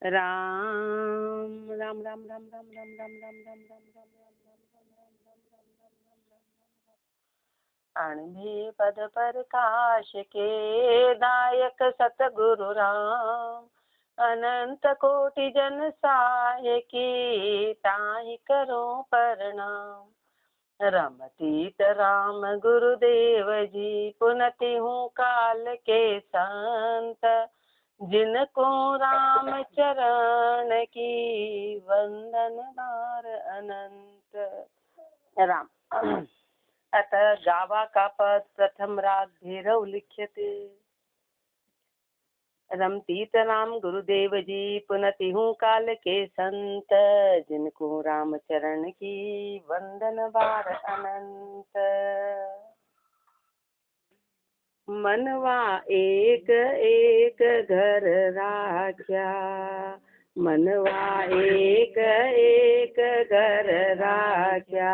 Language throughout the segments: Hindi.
राम राम राम राम राम राम राम राम राम राम राम अणभे पद प्रकाश के दायक सतगुरु राम, अनंत कोटि जन साय की ताहि करो प्रणाम। रमतीत राम गुरुदेव जी, पुनति हूँ काल के संत, जिनको राम चरण की वंदन बार अनंत। राम अतः गावा का पद प्रथम राग भैरव लिख्यते। रमतीत राम गुरुदेव जी, पुनति हूँ काल के संत, जिनको राम चरण की वंदन बार अनंत। मनवा एक एक घर राख्या, मनवा एक एक घर राख्या,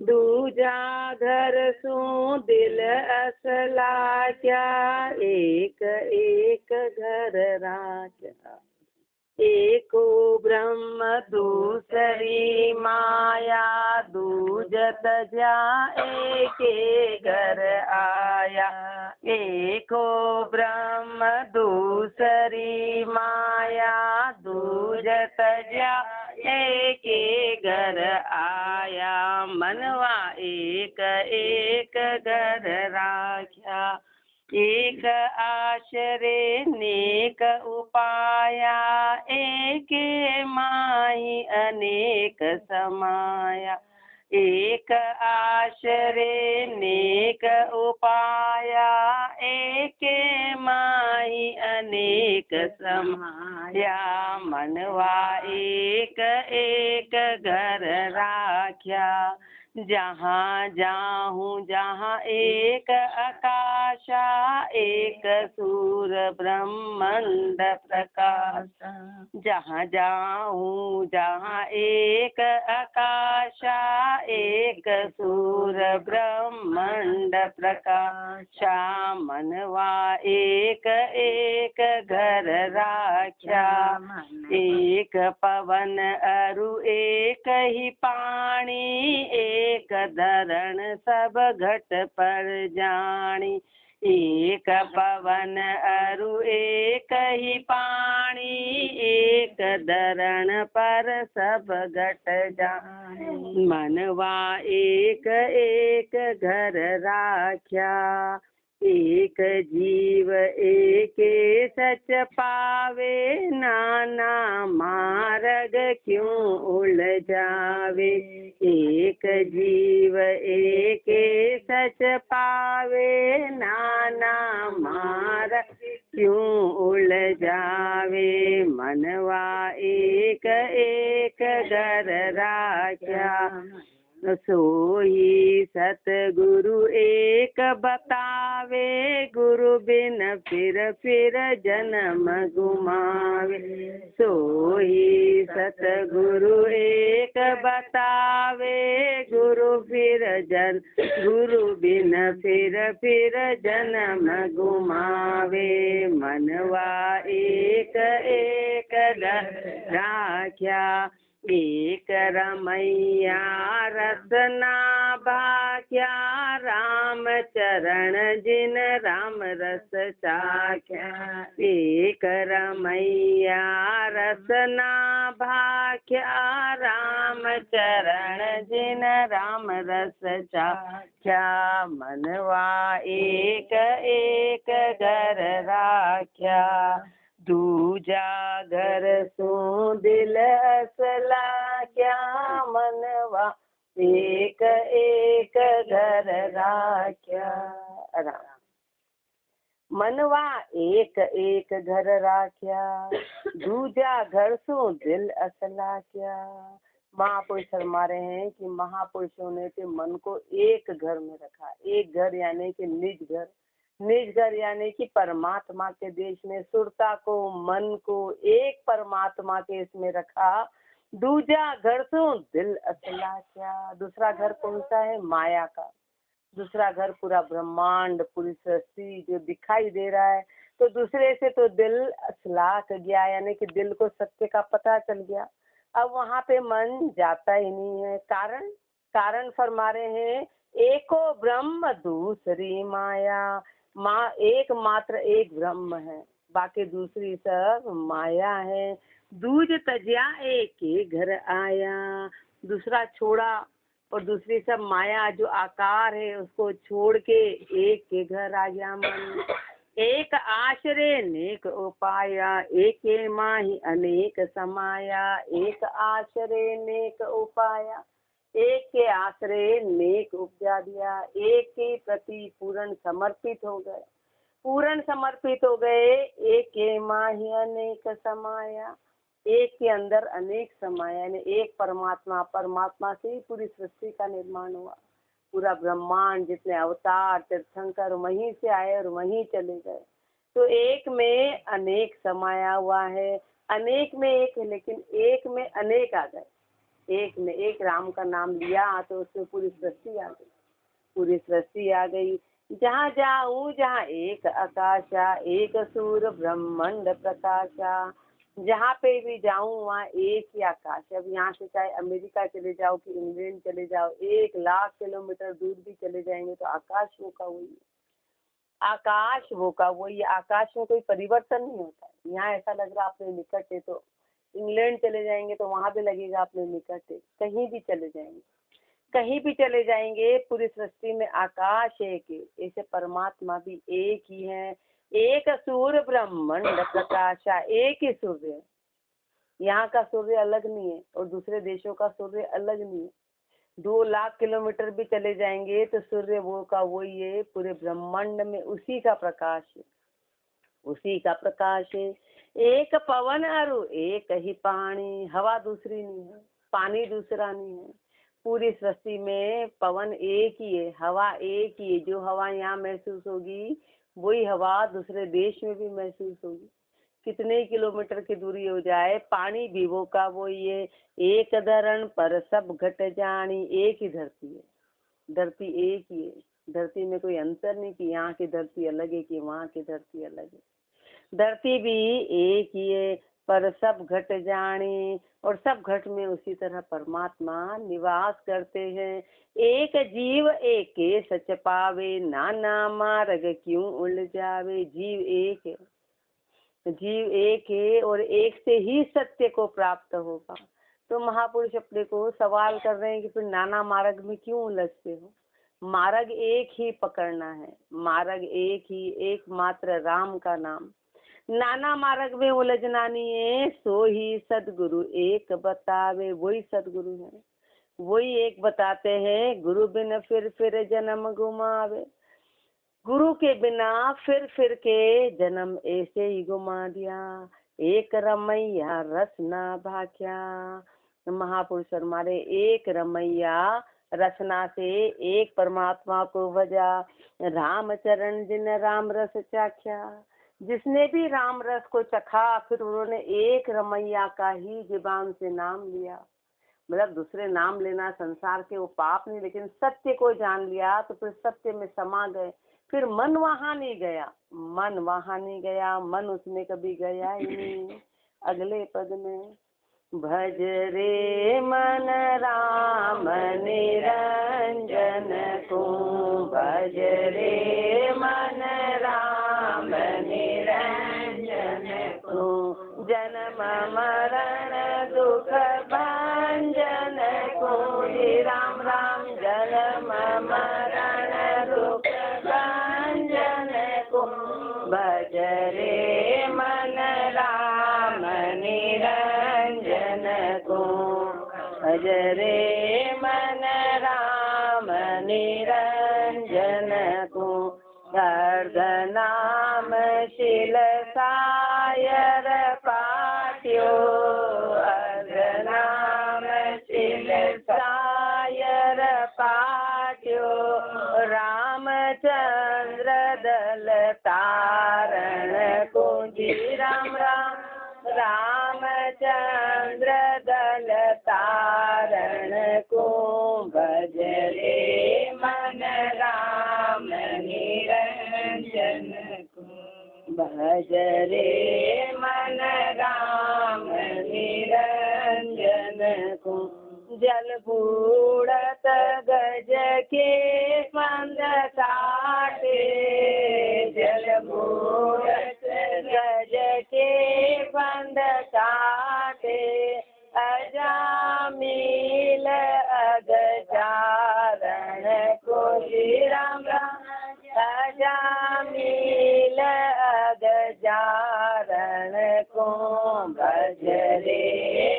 दूजा घर सू दिल असला क्या, एक एक घर राख्या। एको ब्रह्म दूसरी माया, दूजत जा एके घर आया। एको ब्रह्म दूसरी माया, दूजत जा एके घर आया। मनवा एक एक घर राख्या, एक आश्रय नेक उपाया, एके माही अनेक समाया। एक आश्रय नेक उपाया, एके माही अनेक समाया। मनवा एक एक घर राख्या, जहाँ जाहूँ जहाँ एक आकाशा, एक सूर ब्रह्मांड प्रकाश। जहाँ जाहूँ जहाँ एक आकाशा, एक सूर ब्रह्मांड प्रकाशा। मनवा एक एक घर राख्या, एक पवन अरु एक ही पानी, एक धरण सब घट पर जानी। एक पवन अरु एक ही पानी, एक धरण पर सब घट जानी। मनवा एक एक घर राख्या, एक जीव एके सच पावे, नाना मार्ग क्यों उलझावे। एक जीव एके सच पावे, नाना मार्ग क्यों उलझावे। मनवा एक एक घर राख्या, सोई सतगुरु एक बतावे, गुरु बिन फिर जन्म गुमावे। सोई सतगुरु एक बतावे, गुरु बिन फिर जन्म गुमावे। मनवा एक एक घर राख्या, एक रमैया रसना भाख्या, राम चरण जिन राम रस चाख्या। एक रमैया रसना भाख्या, राम चरण जिन राम रस चाख्या। मनवा एक एक घर राख्या, दूजा घर सू दिल असला क्या। मनवा एक एक घर राख्या। मनवा एक एक घर राख्या, दूजा घर सू दिल असला क्या। महापुरुष फरमा रहे हैं कि महापुरुषों ने तो मन को एक घर में रखा। एक घर यानी कि निज घर, निज घर यानी कि परमात्मा के देश में सुरता को, मन को एक परमात्मा के इसमें रखा। दूजा घर तो दिल असला क्या। दूसरा घर कौन सा है? माया का। दूसरा घर पूरा ब्रह्मांड, पूरी सृष्टि जो दिखाई दे रहा है, तो दूसरे से तो दिल असलाक गया, यानी कि दिल को सत्य का पता चल गया। अब वहाँ पे मन जाता ही नहीं है। कारण कारण फरमा रहे हैं, एको ब्रह्म दूसरी माया। माँ एक मात्र एक ब्रह्म है, बाकी दूसरी सब माया है। दूज तजिया एक के घर आया, दूसरा छोड़ा और दूसरी सब माया जो आकार है उसको छोड़ के एक के घर आ गया मन। एक आश्रय नेक उपाया, एक माही अनेक समाया। एक आश्रय नेक उपाया, एक के आश्रय नेक उपजा दिया। एक के प्रति पूर्ण समर्पित हो गए, पूर्ण समर्पित हो गए। एक के माही अनेक समाया, एक के अंदर अनेक समाया, यानी एक परमात्मा, परमात्मा से ही पूरी सृष्टि का निर्माण हुआ। पूरा ब्रह्मांड, जितने अवतार तीर्थंकर वहीं से आए और वहीं चले गए। तो एक में अनेक समाया हुआ है। अनेक में एक है, लेकिन एक में अनेक आ गए। एक में एक राम का नाम लिया तो उसमें पूरी सृष्टि आ गई, पूरी सृष्टि आ गई। जहाँ जाऊँ जहाँ एक आकाशा, एक सूर ब्रह्मांड प्रकाशा। जहाँ पे भी जाऊँ वहाँ एक ही आकाश है। अब यहाँ से चाहे अमेरिका चले जाओ कि इंग्लैंड चले जाओ, 1,00,000 किलोमीटर दूर भी चले जाएंगे तो आकाश वो का वही है, आकाश वो का वही। आकाश में कोई परिवर्तन नहीं होता है। यहाँ ऐसा लग रहा अपने निकट है, तो इंग्लैंड चले जाएंगे तो वहाँ भी लगेगा अपने निकट है। कहीं भी चले जाएंगे, कहीं भी चले जाएंगे, पूरी सृष्टि में आकाश एक है। ऐसे परमात्मा भी एक ही है। एक सूर्य ब्रह्मांड प्रकाशा, एक ही सूर्य है। यहाँ का सूर्य अलग नहीं है और दूसरे देशों का सूर्य अलग नहीं है। 2,00,000 किलोमीटर भी चले जाएंगे तो सूर्य वो का वही है। पूरे ब्रह्मांड में उसी का प्रकाश है, उसी का प्रकाश है। एक पवन अरु एक ही पानी, हवा दूसरी नहीं है, पानी दूसरा नहीं है। पूरी सृष्टि में पवन एक ही है, हवा एक ही है। जो हवा यहाँ महसूस होगी वही हवा दूसरे देश में भी महसूस होगी। कितने किलोमीटर की दूरी हो जाए, पानी भी वो का वही है। एक धरण पर सब घट जानी, एक ही धरती है, धरती एक ही है। धरती में कोई अंतर नहीं कि यहाँ की धरती अलग है कि वहाँ की धरती अलग है। धरती भी एक ही है, पर सब घट जाने, और सब घट में उसी तरह परमात्मा निवास करते हैं। एक जीव एक के सच पावे, नाना मार्ग क्यों उलझावे। जीव एक है, जीव एक है और एक से ही सत्य को प्राप्त होगा। तो महापुरुष अपने को सवाल कर रहे हैं कि फिर नाना मार्ग में क्यों उलझते हो। मार्ग एक ही पकड़ना है, मार्ग एक ही, एकमात्र राम का नाम। नाना मार्ग में उलझना नहीं है। सो ही सदगुरु एक बतावे, वही सदगुरु है, वही एक बताते हैं। गुरु बिन फिर जन्म घुमावे, गुरु के बिना फिर के जन्म ऐसे ही घुमा दिया। एक रमैया रसना भाख्या, महापुरुष हमारे एक रमैया रचना से एक परमात्मा को भजा। राम चरण जिन राम रस चाख्या, जिसने भी राम रस को चखा फिर उन्होंने एक रमैया का ही जुबान से नाम लिया। मतलब दूसरे नाम लेना संसार के वो पाप नहीं, लेकिन सत्य को जान लिया तो फिर सत्य में समा गए। फिर मन वहाँ नहीं गया, मन वहाँ नहीं गया, मन उसमें कभी गया ही नहीं। अगले पद में भज रे मन राम निरंजन को, भज रे मन राम निरंजन को। जन्म मरण दुख भंजन को, राम राम जन्म मरण दुख भंजन को। भज रे मन राम निरंजन को, भज रे मन राम निरंजन को। अर्ध नाम शिल सायर पाट्यो, अर्ध नाम शिल सायर पाट्यो। रामचंद्र दल तारण को, जी राम राम रामचंद्र दल तारण को। भज रे मन राम निरंजन को, भज रे मन राम निरंजन को। जल बूढ़त गज के फंद काटे, जल बूढ़त गज के फंद काटे, अजामिल अगजारण को श्री राम राम, अजामिल अगजारण को भज रे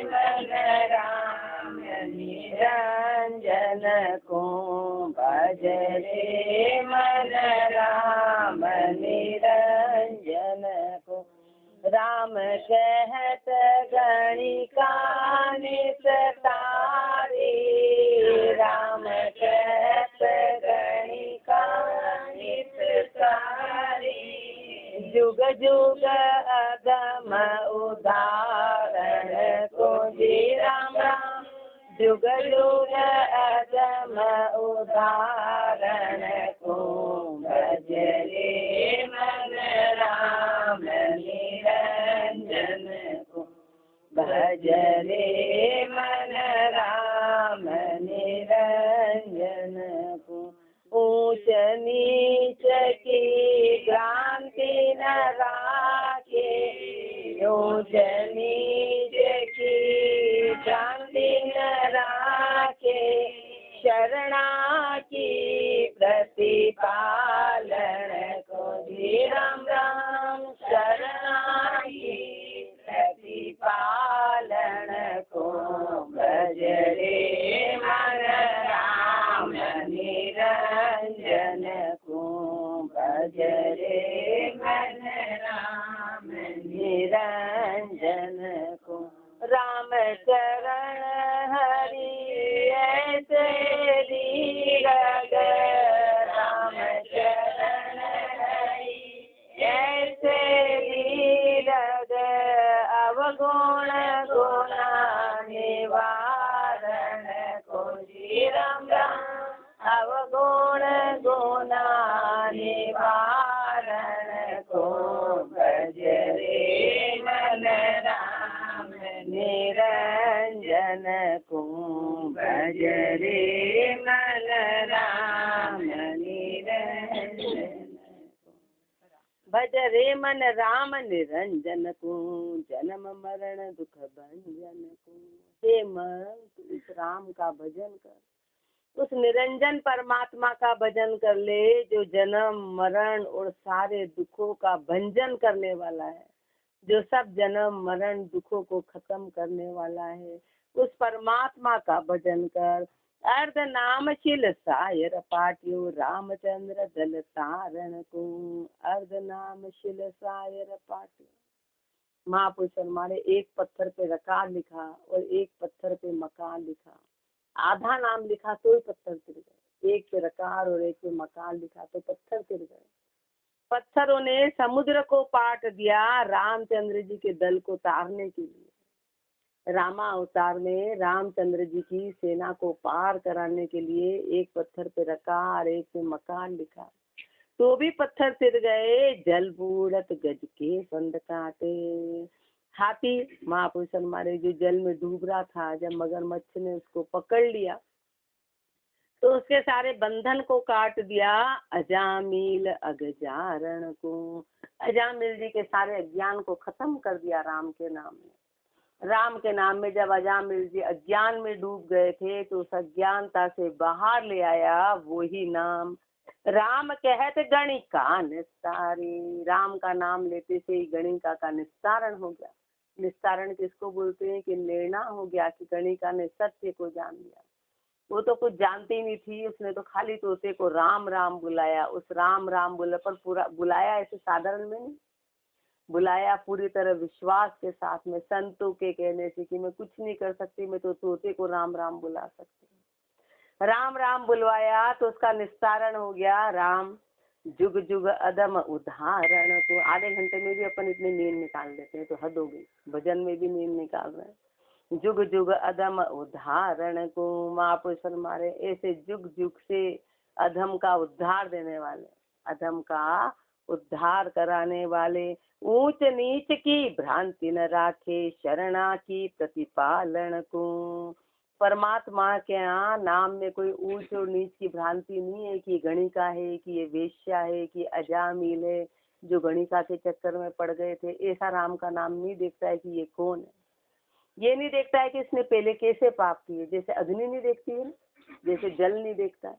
मन राम निरंजन को। भज रे मन राम निरंजन को। राम कहत गणिका निस्तारी, राम कहत गणिका निस्तारी, जुग जुग अगम उदाहरण को जी राम राम, जुग जुग अगम उदाहरण को। भज रे मन राम निरंजन को। भज रे मन राम निरंजन को। ऊंच नीच की भ्रांति न राखे, ऊंच नीच की भ्रांति न राखे, शरणा की प्रतिपालन को जी राम राम, शरणा की प्रतिपालन को। भज रे मन राम निरंजन को। भज रे मन राम निरंजन को। राम चरण हरि ऐसे दीरग, राम चरण हरि ऐसे दीरग, अवगुण गुणा निवारण को जी राम राम, अवगुण गुणा निवारण को। भज रे मन राम निरंजन को। भज रे मन राम निरंजन। भज रे मन राम निरंजन को, जन्म मरण दुख भंजन को। हे मन, इस राम का भजन कर, उस निरंजन परमात्मा का भजन कर ले, जो जन्म मरण और सारे दुखों का भंजन करने वाला है, जो सब जन्म मरण दुखों को खत्म करने वाला है। उस परमात्मा का भजन कर। अर्ध नामशील सायर पाटियो, रामचंद्र दल तारण को। अर्ध नामशील सायर पाटियो। महापुरुष हमारे एक पत्थर पे रकार लिखा और एक पत्थर पे मकान लिखा। आधा नाम लिखा तो ही पत्थर गिर गए, एक पे रकार और एक पे मकान लिखा तो पत्थर गिर गए। पत्थरों ने समुद्र को पाट दिया रामचंद्र जी के दल को तारने के लिए। रामा अवतार में रामचंद्र जी की सेना को पार कराने के लिए एक पत्थर पे रकार, एक पे मकान लिखा, तो भी पत्थर सिर गए। जल बूढ़त गज के फंद काटे। हाथी महापुरुष हमारे जो जल में डूब रहा था, जब मगरमच्छ ने उसको पकड़ लिया तो उसके सारे बंधन को काट दिया। अजामिल अगजारण को। अजामिल जी के सारे अज्ञान को खत्म कर दिया राम के नाम में। राम के नाम में जब अजामिल जी अज्ञान में डूब गए थे तो उस अज्ञानता से बाहर ले आया वही नाम। राम कहत गणिका निस्तारी। राम का नाम लेते से ही गणिका का निस्तारण हो गया। निस्तारण किसको बोलते हैं कि निर्णय हो गया कि गणिका ने सत्य को जान लिया। वो तो कुछ जानती ही नहीं थी, उसने तो खाली तोते को राम राम बुलाया। उस राम राम बोले पर पूरा बुलाया ऐसे साधारण में नहीं बुलाया, पूरी तरह विश्वास के साथ में, संतों के कहने से कि मैं कुछ नहीं कर सकती, मैं तो तोते को राम राम बुला सकती हूँ। राम राम बुलवाया तो उसका निस्तारण हो गया। राम जुग जुग अदम उदाहरण। तो आधे घंटे में भी अपन इतनी नींद निकाल देते हैं तो हद हो गई, भजन में भी नींद निकाल रहे हैं। जुग जुग अधम उद्धारण को। महापुरुष हमारे ऐसे जुग जुग से अधम का उद्धार देने वाले, अधम का उद्धार कराने वाले, ऊंच नीच की भ्रांति न राखे, शरणा की प्रतिपालन को। परमात्मा के यहाँ नाम में कोई ऊंच और नीच की भ्रांति नहीं है कि ये गणिका है, कि ये वेश्या है, कि अजामिल है, जो गणिका के चक्कर में पड़ गए थे। ऐसा राम का नाम नहीं देखता है कि ये कौन है। ये नहीं देखता है कि इसने पहले कैसे पाप किए, जैसे अग्नि नहीं देखती है, जैसे जल नहीं देखता है,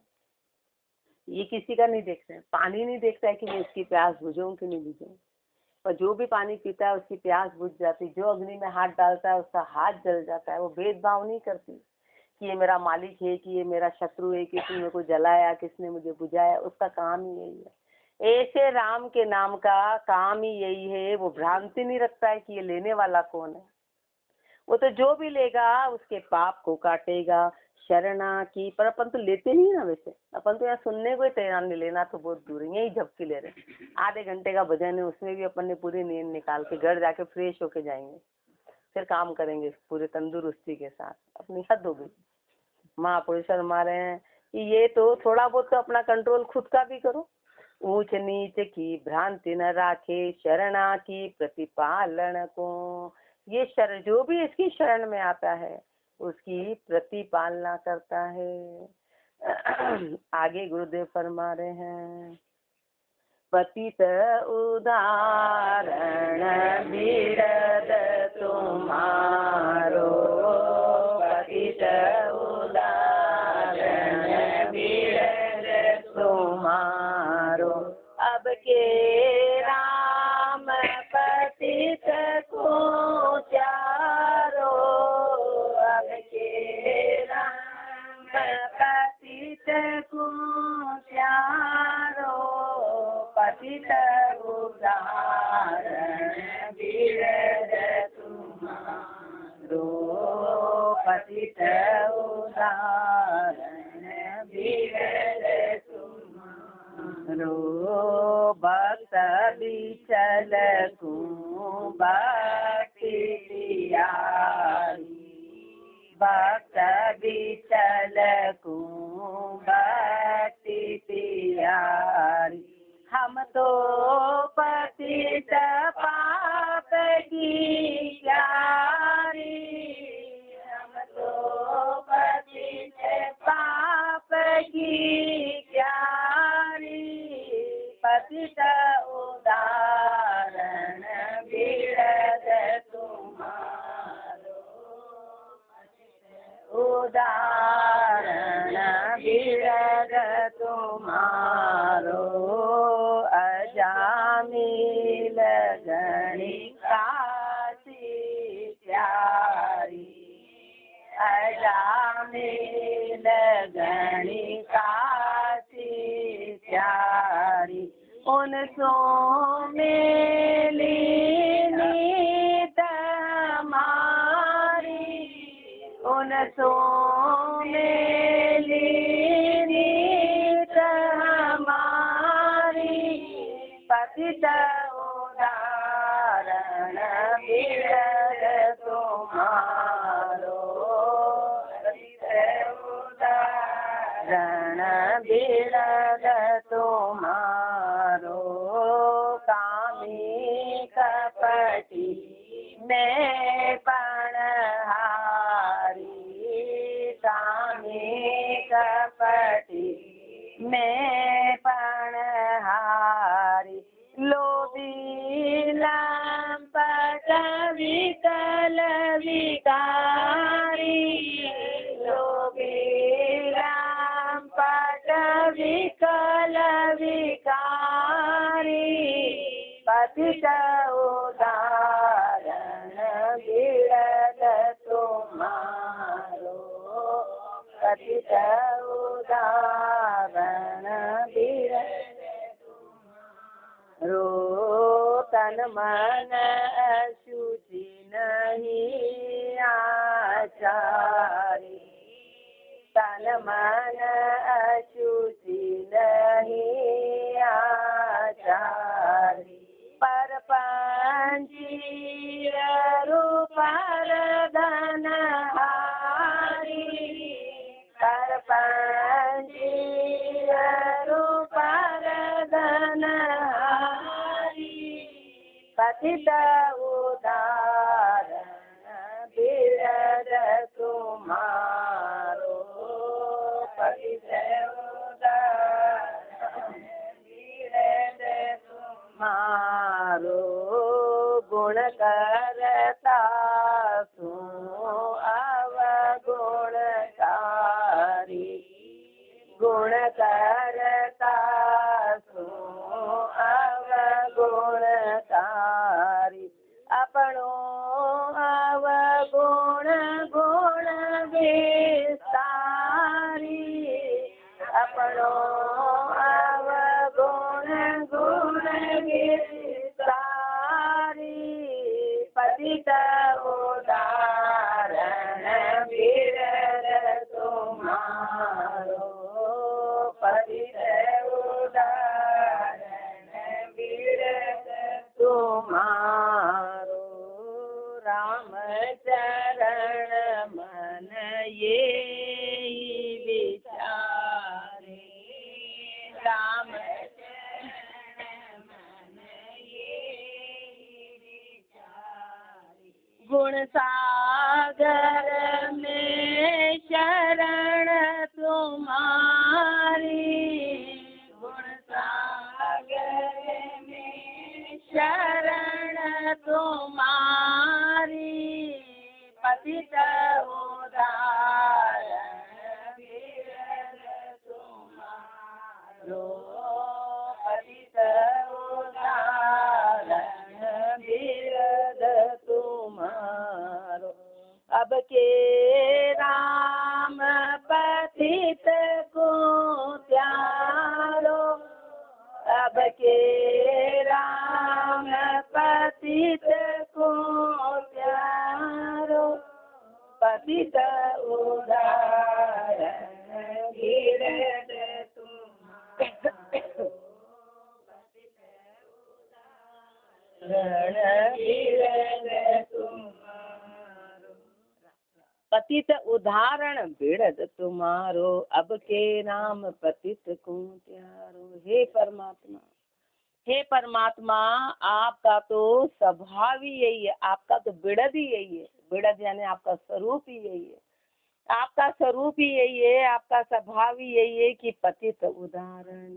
ये किसी का नहीं देखता है। पानी नहीं देखता है कि मैं इसकी प्यास बुझाऊं कि नहीं बुझाऊं, पर जो भी पानी पीता है उसकी प्यास बुझ जाती। जो अग्नि में हाथ डालता है उसका हाथ जल जाता है। वो भेदभाव नहीं करती कि ये मेरा मालिक है, कि ये मेरा शत्रु है, किसने मेरे को जलाया, किसने मुझे बुझाया। उसका काम ही यही है। ऐसे राम के नाम का काम ही यही है। वो भ्रांति नहीं रखता है कि ये लेने वाला कौन है। वो तो जो भी लेगा उसके पाप को काटेगा। शरणा की, पर अपन तो लेते नहीं ना। वैसे अपन तो यहाँ सुनने को ही तैयार नहीं, लेना तो बहुत दूर है, यही झपकी ले रहे। आधे घंटे का भजन है, उसमें भी अपन ने पूरी नींद निकाल के घर जाके फ्रेश होके जाएंगे, फिर काम करेंगे पूरे तंदुरुस्ती के साथ। अपनी हद हो गई। महापुरुष फरमा रहे हैं कि ये तो थोड़ा बहुत तो अपना कंट्रोल खुद का भी करो। ऊंच नीच की भ्रांति न राखे, शरणा की प्रतिपालन को। ये शरण, जो भी इसकी शरण में आता है उसकी प्रतिपालना करता है। आगे गुरुदेव फरमा रहे हैं, पतित उदाहरण बिरद तुम्हारो, पतित उदाहरण बिरद तुम्हारो। अब के राम पतित को चारो, अब के राम पतित को चारो, पतित उदाहरण बिरद तुम्हारो, पतित उदाहरण बिरद तुम्हारो। भक्त बिचल को भक्ति प्यारी, भक्त बिचल को भक्ति प्यारी। हम तो पतित पाप की क्यारी, हम तो पतित पाप की क्यारी, पतित उदाहरण बिरद तुम्हारो, उदाहरण बिरद तुम्हारो। अजामिल गणिका सी प्यारी, अजामिल गणिका सी प्यारी। उन सो मेली नीत हमारी, उन सो मेली नीत हमारी, पतित उदाहरण बिरद तुम्हारो, पतित उदाहरण बिरद तुम्हारो। कामी कपटी में पणहारी, कामी कपटी में पणहारी। लोभी लंपट विकल विकारी, लोभी लंपट विकल विकारी, पतित उदाहरण बिरद तुम्हारो, पतित उदाहरण बिरद तुम्हारो। तन मन अशुचि नहीं आचारी, तन मन अशुचि नहीं आचारी। पर पंजीर रूप धनहारी, पर पंजीर रूप धनहारी, पतित उदाहरण बिरद तुम्हारो, पतित उदाहरण बिरद तुम्हारो, गुण करता सो अवगुणकारी, गुण करता सो अवगुणकारी, अपनो अवगुण गुण विस्तारी, अपनो अवगुण गुण विस्तारी, पतित उदाहरण बिरद तुम्हारो, पतित उदाहरण बिरद तुम्हारो, राम चरण मन ये विचारे, राम चरण मन ये विचारे, गुण सागर में शरण तुम्हारी, गुण सागर में शरण तुम्हारी, पतित उदाहरण बिरद तुम्हारो, पतित उदाहरण बिरद तुम्हारो, अब के राम पतित को त्यारो, अब के राम पतित को त्यारो, पतित उदाहरण बिरद तुम्हारो, पतित उदाहरण बिरद तुम्हारो, अब के नाम पतित को त्यारो। हे परमात्मा, हे परमात्मा, आपका तो स्वभाव ही यही है, आपका तो बिड़द ही यही है। बिड़द यानी आपका स्वरूप ही यही है, आपका स्वरूप ही यही है, आपका स्वभाव ही यही है कि पतित उदाहरण,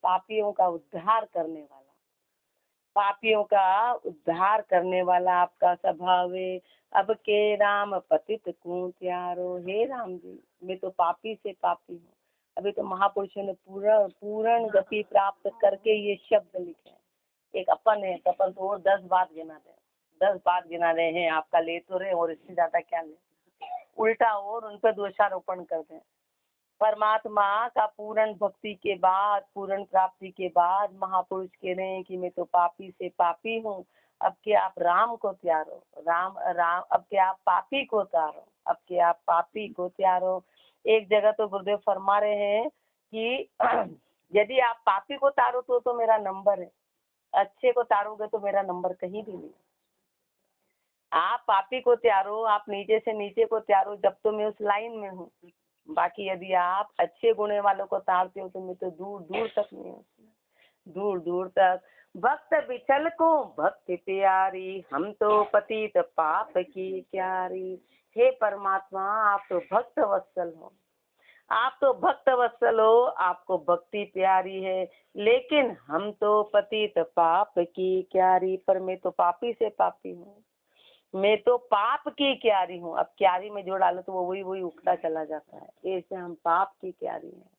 पापियों का उद्धार करने वाला, पापियों का उद्धार करने वाला आपका स्वभाव है। अब के राम पतित को त्यारो। हे राम जी, मैं तो पापी से पापी हूँ। अभी तो महापुरुषों ने पूर्ण गति प्राप्त करके ये शब्द लिखे हैं। एक अपन है तो अपन तो और 10 बात गिना रहे, 10 बात गिना रहे हैं, आपका ले तो रहे और इससे ज्यादा क्या ले, उल्टा और उन पर दोषारोपण करते हैं। परमात्मा का पूर्ण भक्ति के बाद, पूर्ण प्राप्ति के बाद महापुरुष कह रहे हैं कि मैं तो पापी से पापी हूँ, अब के आप राम को त्यारो। राम राम, अब के आप पापी को त्यारो, अब के आप पापी को त्यारो। एक जगह तो गुरुदेव फरमा रहे हैं कि यदि आप पापी को तारो तो मेरा नंबर है, अच्छे को तारोगे तो मेरा नंबर कहीं भी नहीं। आप पापी को त्यारो, आप नीचे से नीचे को त्यारो, जब तो मैं उस लाइन में हूँ। बाकी यदि आप अच्छे गुणे वालों को तारते हो तो मैं तो दूर दूर तक नहीं हूँ, दूर दूर तक। भक्त बिचल को भक्ति प्यारी, हम तो पतित पाप की क्यारी। हे परमात्मा, आप तो भक्त वत्सल हो, आप तो भक्त वत्सल हो, आपको भक्ति प्यारी है, लेकिन हम तो पतित पाप की क्यारी। पर मैं तो पापी से पापी हूँ, मैं तो पाप की क्यारी हूँ। अब क्यारी में जो डालो तो वो वही उगता चला जाता है, ऐसे हम पाप की क्यारी हैं।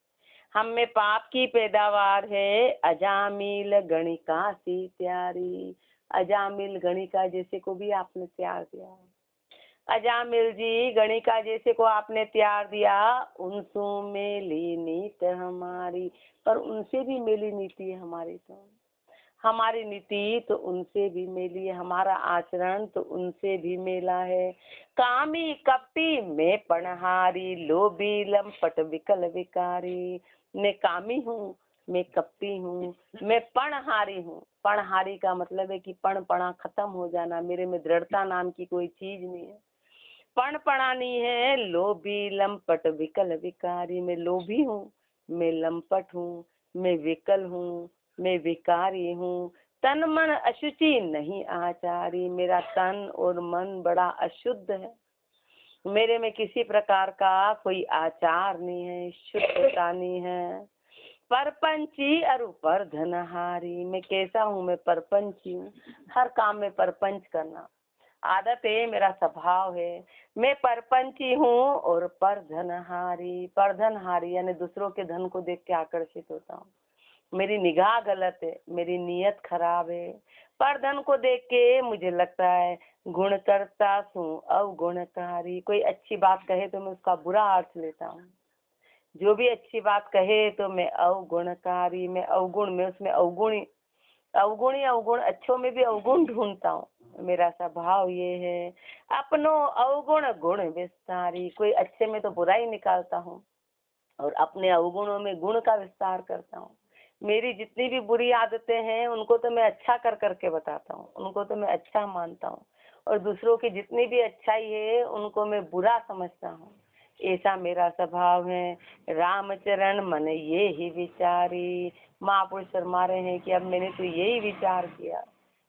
हम में पाप की पैदावार है, अजामिल गणिका सी प्यारी। अजामिल गणिका जैसे को भी आपने त्याग दिया, अजामिल जी गणिका जैसे को आपने त्याग दिया। उनसों मेली नीत हमारी, पर उनसे भी मेली नीति है हमारी, तो हमारी नीति तो उनसे भी मेली है, हमारा आचरण तो उनसे भी मेला है। कामी कपटी में पणहारी, लोभी लंपट विकल विकारी। मैं कामी हूँ, मैं कपटी हूँ, मैं पणहारी हूँ। पणहारी का मतलब है कि पणा खत्म हो जाना, मेरे में दृढ़ता नाम की कोई चीज नहीं है, पणा नहीं है। लोभी लंपट विकल विकारी, मैं लोभी हूँ, मैं लंपट हूँ, मैं विकल हूँ, मैं विकारी हूँ। तन मन अशुचि नहीं आचारी, मेरा तन और मन बड़ा अशुद्ध है, मेरे में किसी प्रकार का कोई आचार नहीं है, शुद्धता नहीं है। परपंची अरु पर धनहारी, मैं कैसा हूँ, मैं परपंची हूँ, हर काम में परपंच करना आदत है, मेरा स्वभाव है। मैं परपंची हूँ और पर धनहारी, पर धनहारी यानी दूसरों के धन को देख के आकर्षित होता हूँ। मेरी निगाह गलत है, मेरी नीयत खराब है। पर धन को देख के मुझे लगता है गुण करता हूँ अवगुणकारी, कोई अच्छी बात कहे तो मैं उसका बुरा अर्थ लेता हूँ, जो भी अच्छी बात कहे तो मैं अवगुणकारी, मैं अवगुण में उसमें अवगुणी अवगुणी अवगुण अच्छों में भी अवगुण ढूंढता हूँ। मेरा स्वभाव ये है। अपनो अवगुण गुण विस्तारी, कोई अच्छे में तो बुराई निकालता हूँ और अपने अवगुणों में गुण का विस्तार करता हूँ। मेरी जितनी भी बुरी आदतें हैं उनको तो मैं अच्छा कर करके बताता हूँ, उनको तो मैं अच्छा मानता हूँ, और दूसरों की जितनी भी अच्छाई है उनको मैं बुरा समझता हूँ। ऐसा मेरा स्वभाव है। रामचरण मन ये ही विचारी, महापुरुष फरमा रहे हैं कि अब मैंने तो यही विचार किया,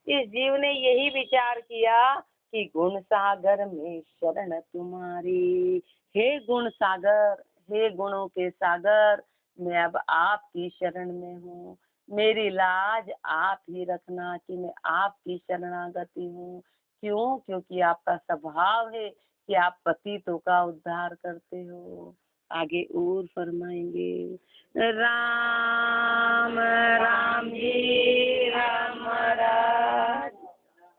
इस जीव ने यही विचार किया कि गुण सागर में शरण तुम्हारी। हे गुण सागर, हे गुणों के सागर, मैं अब आपकी शरण में हूँ। मेरी लाज आप ही रखना कि मैं आपकी शरणागति हूँ। क्यों? क्योंकि आपका स्वभाव है कि आप पतितों का उद्धार करते हो। आगे और फरमाएंगे, राम राम जी राम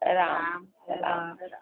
राम राम राम।